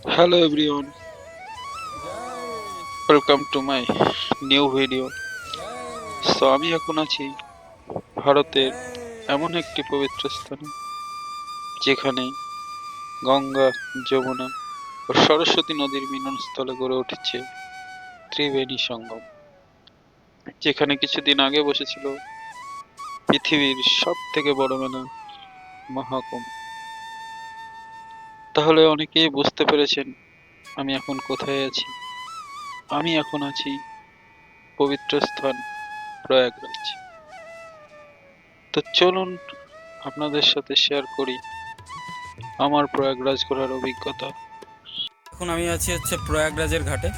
Hello everyone, welcome to my new video. আমি এখন আছি ভারতের এমন একটি পবিত্র স্থানে যেখানে গঙ্গা, যমুনা ও সরস্বতী নদীর মিলনস্থলে গড়ে উঠেছে ত্রিবেণী সঙ্গম, যেখানে কিছুদিন আগে বসেছিল পৃথিবীর সব থেকে বড় মেলা মহাকুম্ভ। তাহলে অনেকেই বুঝতে পেরেছেন আমি এখন কোথায় আছি। আমি এখন আছি পবিত্র স্থান প্রয়াগরাজ। তো চলুন আপনাদের সাথে শেয়ার করি আমার প্রয়াগরাজ ঘোরার অভিজ্ঞতা। এখন আমি আছি প্রয়াগরাজের ঘাটে,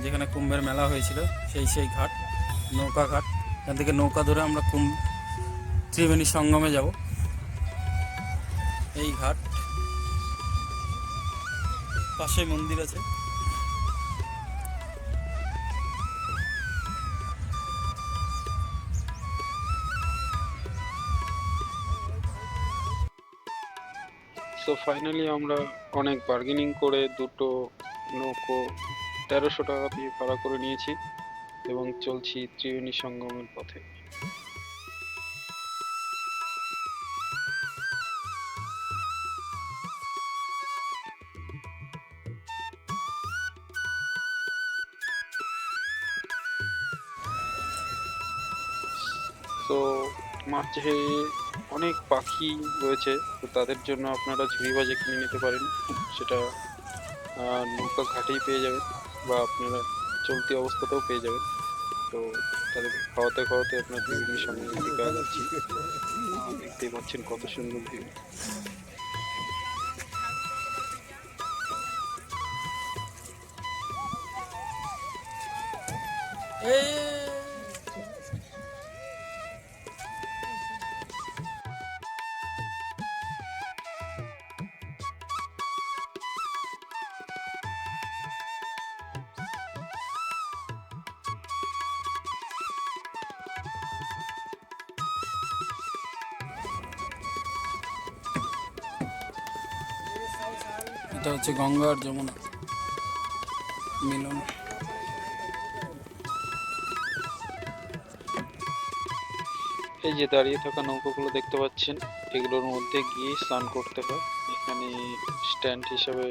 যেখানে কুম্ভের মেলা হয়েছিল। সেই ঘাট, নৌকা ঘাট। এখান থেকে নৌকা ধরে আমরা ত্রিবেণী সঙ্গমে যাব। এই ঘাট, পাশে মন্দির আছে। সো ফাইনালি আমরা অনেক বার্গেনিং করে দুটো নৌকো 1300 টাকা দিয়ে ভাড়া করে নিয়েছি এবং চলছি ত্রিবেণী সঙ্গমের পথে। তো মাঝে অনেক পাখি রয়েছে, তো তাদের জন্য আপনারা ঝুড়ি ভাজা কিনে নিতে পারেন। সেটা নৌকা ঘাটেই পেয়ে যাবেন বা আপনারা চলতি অবস্থাতেও পেয়ে যাবেন। তো তাদেরকে খাওয়াতে খাওয়াতে আপনার ত্রিবেণী সঙ্গমের দিকে আগাচ্ছি। দেখতেই পাচ্ছেন কত সুন্দর ভিউ। এটা হচ্ছে গঙ্গা আর যমুনা মিলন। এই যে দাঁড়িয়ে থাকা নৌকাগুলো দেখতে পাচ্ছেন, এগুলোর মধ্যে গিয়ে স্নান করতে হয়। এখানে স্ট্যান্ড হিসাবে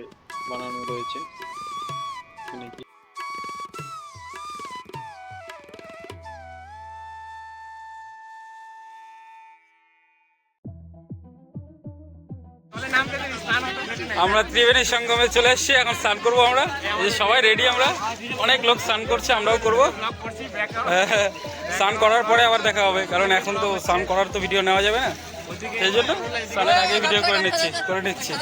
বানানো রয়েছে। এখানে আমরা ত্রিবেণী সঙ্গমে চলে এসেছি, এখন স্নান করবো আমরা। এই যে সবাই রেডি, আমরা অনেক লোক স্নান করছে, আমরাও করবো। স্নান করার পরে আবার দেখা হবে, কারণ এখন তো স্নান করার তো ভিডিও নেওয়া যাবে না, সেই জন্য স্নানের আগে ভিডিও করে নিচ্ছি।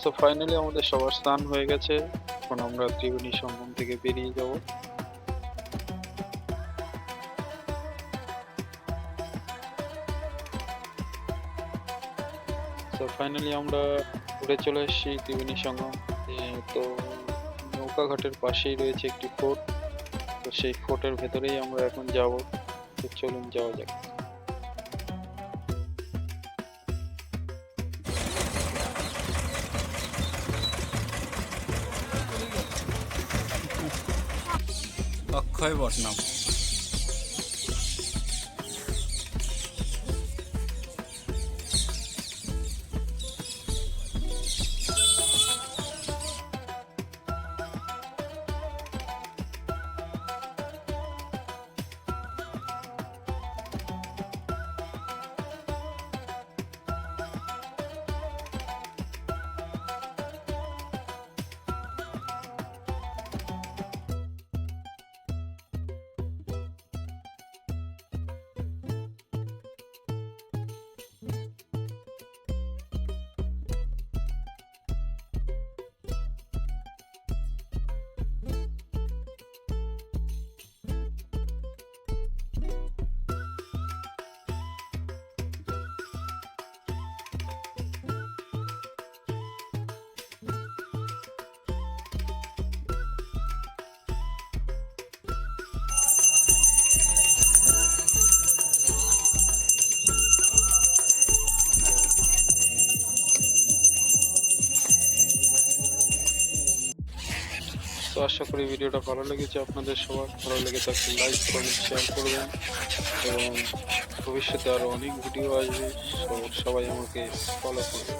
সো ফাইনালি আমাদের সবার স্নান হয়ে গেছে। এখন আমরা ত্রিবেণী সঙ্গম থেকে বেরিয়ে যাব। তো ফাইনালি আমরা ঘুরে চলে এসেছি ত্রিবেণী সঙ্গম। তো নৌকা ঘাটের পাশেই রয়েছে একটি ফোর্ট। তো সেই ফোর্টের ভেতরেই আমরা এখন যাব। তো চলুন যাওয়া যাক। অক্ষয় বটনাম। তো আশা করি ভিডিওটা ভালো লেগেছে আপনাদের সবার। ভালো লেগে থাকলে লাইক কমেন্ট শেয়ার করবেন, এবং ভবিষ্যতে আরো অনেক ভিডিও আসবে, সবাই আমাকে ফলো করবেন।